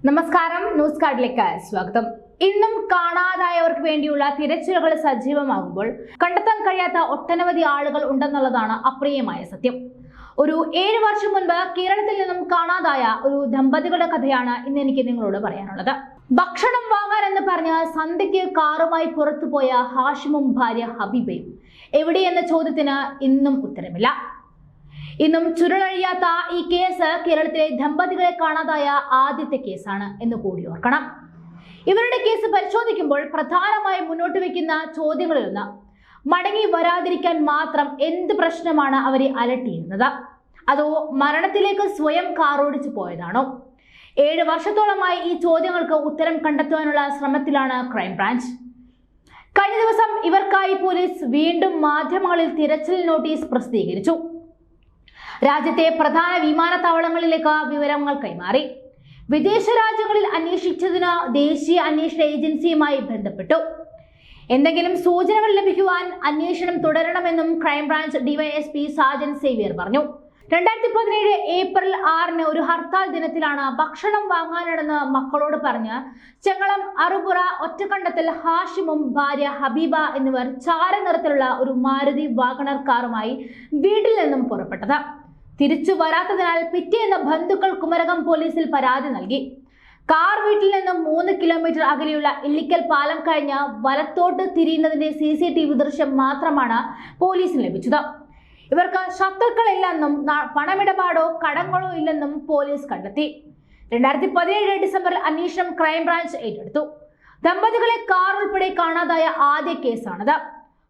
നമസ്കാരം, ന്യൂസ് കാർഡിലേക്ക് സ്വാഗതം. ഇന്നും കാണാതായവർക്ക് വേണ്ടിയുള്ള തിരച്ചിലുകൾ സജീവമാകുമ്പോൾ കണ്ടെത്താൻ കഴിയാത്ത ഒട്ടനവധി ആളുകൾ ഉണ്ടെന്നുള്ളതാണ് അപ്രിയമായ സത്യം. ഒരു 7 വർഷം മുൻപ് കേരളത്തിൽ നിന്നും കാണാതായ ഒരു ദമ്പതികളുടെ കഥയാണ് ഇന്ന് എനിക്ക് നിങ്ങളോട് പറയാനുള്ളത്. ഭക്ഷണം വാങ്ങാൻ എന്ന് പറഞ്ഞ് സന്ധ്യയ്ക്ക് കാറുമായി പുറത്തുപോയ ഹാഷിമും ഭാര്യ ഹബീബയും എവിടെയെന്ന ചോദ്യത്തിന് ഇന്നും ഉത്തരമില്ല. ഇന്നും ചുരുളഴിയാത്ത ഈ കേസ് കേരളത്തിലെ ദമ്പതികളെ കാണാതായ ആദ്യത്തെ കേസാണ് എന്ന് കൂടി ഓർക്കണം. ഇവരുടെ കേസ് പരിശോധിക്കുമ്പോൾ പ്രധാനമായി മുന്നോട്ട് വെക്കുന്ന ചോദ്യങ്ങളിലൊന്ന്, മടങ്ങി വരാതിരിക്കാൻ മാത്രം എന്ത് പ്രശ്നമാണ് അവരെ അലട്ടിയിരുന്നത്? അതോ മരണത്തിലേക്ക് സ്വയം കാറോടിച്ചു പോയതാണോ? 7 വർഷത്തോളമായി ഈ ചോദ്യങ്ങൾക്ക് ഉത്തരം കണ്ടെത്തുവാനുള്ള ശ്രമത്തിലാണ് ക്രൈംബ്രാഞ്ച്. കഴിഞ്ഞ ദിവസം ഇവർക്കായി പോലീസ് വീണ്ടും മാധ്യമങ്ങളിൽ തിരച്ചിൽ നോട്ടീസ് പ്രസിദ്ധീകരിച്ചു. രാജ്യത്തെ പ്രധാന വിമാനത്താവളങ്ങളിലേക്ക് വിവരങ്ങൾ കൈമാറി. വിദേശ രാജ്യങ്ങളിൽ അന്വേഷിച്ചതിന് ദേശീയ അന്വേഷണ ഏജൻസിയുമായി ബന്ധപ്പെട്ടു. എന്തെങ്കിലും സൂചനകൾ ലഭിക്കുവാൻ അന്വേഷണം തുടരണമെന്നും ക്രൈംബ്രാഞ്ച് ഡിവൈഎസ്പി സാജൻ സേവ്യർ പറഞ്ഞു. 2017 ഏപ്രിൽ 6 ഒരു ഹർത്താൽ ദിനത്തിലാണ് ഭക്ഷണം വാങ്ങാനിടന്ന് മക്കളോട് പറഞ്ഞ് ചെങ്ങളം അറുപുറ ഒറ്റക്കണ്ടത്തിൽ ഹാഷിമും ഭാര്യ ഹബീബ എന്നിവർ ചാരനിറത്തിലുള്ള ഒരു മാരുതി വാഗണർ കാറുമായി വീട്ടിൽ നിന്നും പുറപ്പെട്ടത്. തിരിച്ചു വരാത്തതിനാൽ പിറ്റേന്ന് ബന്ധുക്കൾ കുമരകം പോലീസിൽ പരാതി നൽകി. കാർ വീട്ടിൽ നിന്നും 3 കിലോമീറ്റർ അകലെയുള്ള ഇല്ലിക്കൽ പാലം കഴിഞ്ഞ് വലത്തോട്ട് തിരിയുന്നതിന്റെ CCTV ദൃശ്യം മാത്രമാണ് പോലീസിന് ലഭിച്ചത്. ഇവർക്ക് ശത്രുക്കളില്ലെന്നും പണമിടപാടോ കടങ്ങളോ ഇല്ലെന്നും പോലീസ് കണ്ടെത്തി. 2017 ഡിസംബറിൽ അന്വേഷണം ക്രൈംബ്രാഞ്ച് ഏറ്റെടുത്തു. ദമ്പതികളെ കാർ ഉൾപ്പെടെ കാണാതായ ആദ്യ കേസാണിത്.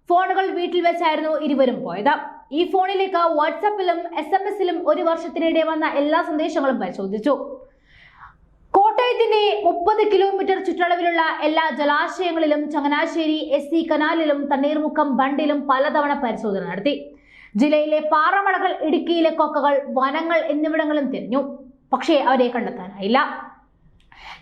ഫോണുകൾ വീട്ടിൽ വെച്ചായിരുന്നു ഇരുവരും പോയത്. ഈ ഫോണിലേക്ക് വാട്സാപ്പിലും SMS-ലും 1 വർഷത്തിനിടെ വന്ന എല്ലാ സന്ദേശങ്ങളും പരിശോധിച്ചു. കോട്ടയത്തിന്റെ 30 കിലോമീറ്റർ ചുറ്റളവിലുള്ള എല്ലാ ജലാശയങ്ങളിലും ചങ്ങനാശ്ശേരി SC കനാലിലും തണ്ണീർമുക്കം ബണ്ടിലും പലതവണ പരിശോധന നടത്തി. ജില്ലയിലെ പാറമടകൾ, ഇടുക്കിയിലെ കൊക്കകൾ, വനങ്ങൾ എന്നിവിടങ്ങളും തിരഞ്ഞു. പക്ഷേ അവരെ കണ്ടെത്താനായില്ല.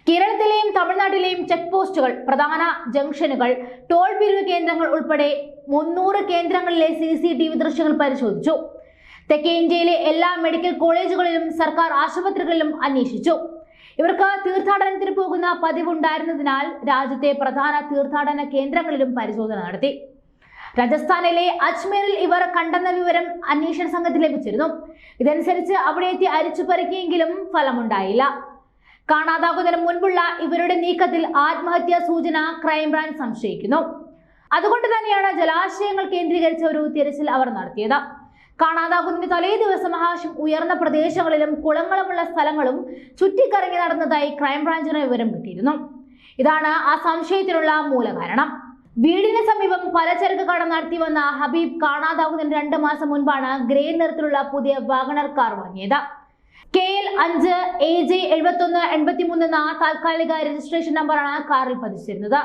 കേരളത്തിലെയും തമിഴ്നാട്ടിലെയും ചെക്ക് പോസ്റ്റുകൾ, പ്രധാന ജംഗ്ഷനുകൾ, ടോൾ പിരിവ് കേന്ദ്രങ്ങൾ ഉൾപ്പെടെ 300 കേന്ദ്രങ്ങളിലെ CCTV ദൃശ്യങ്ങൾ പരിശോധിച്ചു. തെക്കേ ഇന്ത്യയിലെ എല്ലാ മെഡിക്കൽ കോളേജുകളിലും സർക്കാർ ആശുപത്രികളിലും അന്വേഷിച്ചു. ഇവർക്ക് തീർത്ഥാടനത്തിന് പോകുന്ന പതിവുണ്ടായിരുന്നതിനാൽ രാജ്യത്തെ പ്രധാന തീർത്ഥാടന കേന്ദ്രങ്ങളിലും പരിശോധന നടത്തി. രാജസ്ഥാനിലെ അജ്മീറിൽ ഇവർ കണ്ടെന്ന വിവരം അന്വേഷണ സംഘത്തിന് ലഭിച്ചിരുന്നു. ഇതനുസരിച്ച് അവിടെ എത്തി അരിച്ചുപറിക്കെങ്കിലും ഫലമുണ്ടായില്ല. കാണാതാകുന്നതിന് മുൻപുള്ള ഇവരുടെ നീക്കത്തിൽ ആത്മഹത്യാ സൂചന ക്രൈംബ്രാഞ്ച് സംശയിക്കുന്നു. അതുകൊണ്ട് തന്നെയാണ് ജലാശയങ്ങൾ കേന്ദ്രീകരിച്ച ഒരു തിരച്ചിൽ അവർ നടത്തിയത്. കാണാതാകുന്നതിന് തലേ ദിവസം ഹാഷിം ഉയർന്ന പ്രദേശങ്ങളിലും കുളങ്ങളുമുള്ള സ്ഥലങ്ങളും ചുറ്റിക്കറങ്ങി നടന്നതായി ക്രൈംബ്രാഞ്ചിന് വിവരം കിട്ടിയിരുന്നു. ഇതാണ് ആ സംശയത്തിനുള്ള മൂലകാരണം. വീടിന് സമീപം പലചരക്ക് കട നടത്തി വന്ന ഹബീബ് കാണാതാകുന്നതിന് 2 മാസം മുൻപാണ് ഗ്രേ നിറത്തിലുള്ള പുതിയ വാഗണർ കാർ വാങ്ങിയത്. KL 5 AJ 7183 എന്ന താൽക്കാലിക രജിസ്ട്രേഷൻ നമ്പറാണ് കാറിൽ പതിച്ചിരുന്നത്.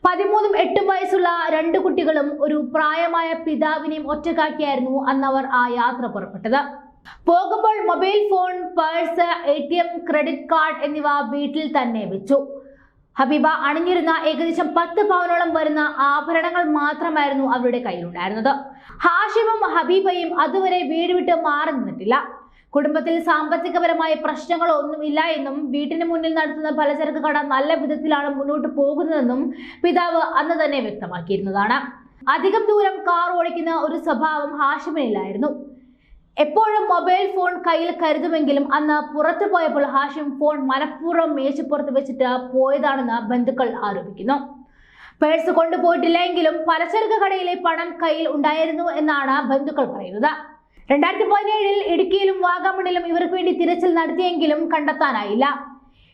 13ഉം 8ഉം വയസ്സുള്ള 2 കുട്ടികളും ഒരു പ്രായമായ പിതാവിനെയും ഒറ്റക്കാക്കിയായിരുന്നു അന്ന് അവർ ആ യാത്ര പുറപ്പെട്ടത്. പോകുമ്പോൾ mobile phone, purse, ATM, credit card എന്നിവ വീട്ടിൽ തന്നെ വെച്ചു. ഹബീബ അണിഞ്ഞിരുന്ന ഏകദേശം 10 പവനോളം വരുന്ന ആഭരണങ്ങൾ മാത്രമായിരുന്നു അവരുടെ കയ്യിലുണ്ടായിരുന്നത്. ഹാഷിമും ഹബീബയും അതുവരെ വീട് വിട്ട് മാറി നിന്നിട്ടില്ല. കുടുംബത്തിൽ സാമ്പത്തികപരമായ പ്രശ്നങ്ങളൊന്നും ഇല്ല എന്നും വീട്ടിന് മുന്നിൽ നടത്തുന്ന പലചരക്ക് കട നല്ല വിധത്തിലാണ് മുന്നോട്ട് പോകുന്നതെന്നും പിതാവ് അന്ന് തന്നെ വ്യക്തമാക്കിയിരുന്നതാണ്. അധികം ദൂരം കാർ ഓടിക്കുന്ന ഒരു സ്വഭാവം ഹാഷിമിനില്ലായിരുന്നു. എപ്പോഴും മൊബൈൽ ഫോൺ കയ്യിൽ കരുതുമെങ്കിലും അന്ന് പുറത്തു പോയപ്പോൾ ഹാഷിം ഫോൺ മനഃപൂർവ്വം മേശപ്പുറത്ത് വെച്ചിട്ട് പോയതാണെന്ന് ബന്ധുക്കൾ ആരോപിക്കുന്നു. പേഴ്സ് കൊണ്ടുപോയിട്ടില്ല എങ്കിലും പലചരക്ക് കടയിലെ പണം കയ്യിൽ ഉണ്ടായിരുന്നു എന്നാണ് ബന്ധുക്കൾ പറയുന്നത്. 2017 ഇടുക്കിയിലും വാഗമണിലും ഇവർക്ക് വേണ്ടി തിരച്ചിൽ നടത്തിയെങ്കിലും കണ്ടെത്താനായില്ല.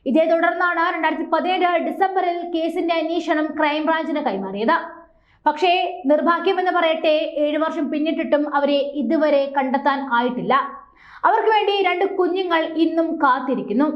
ഇതേ തുടർന്നാണ് 2017 ഡിസംബറിൽ കേസിന്റെ അന്വേഷണം ക്രൈംബ്രാഞ്ചിന് കൈമാറിയത്. പക്ഷേ നിർഭാഗ്യമെന്ന് പറയട്ടെ, 7 വർഷം പിന്നിട്ടിട്ടും അവരെ ഇതുവരെ കണ്ടെത്താൻ ആയിട്ടില്ല. അവർക്ക് വേണ്ടി 2 കുഞ്ഞുങ്ങൾ ഇന്നും കാത്തിരിക്കുന്നു.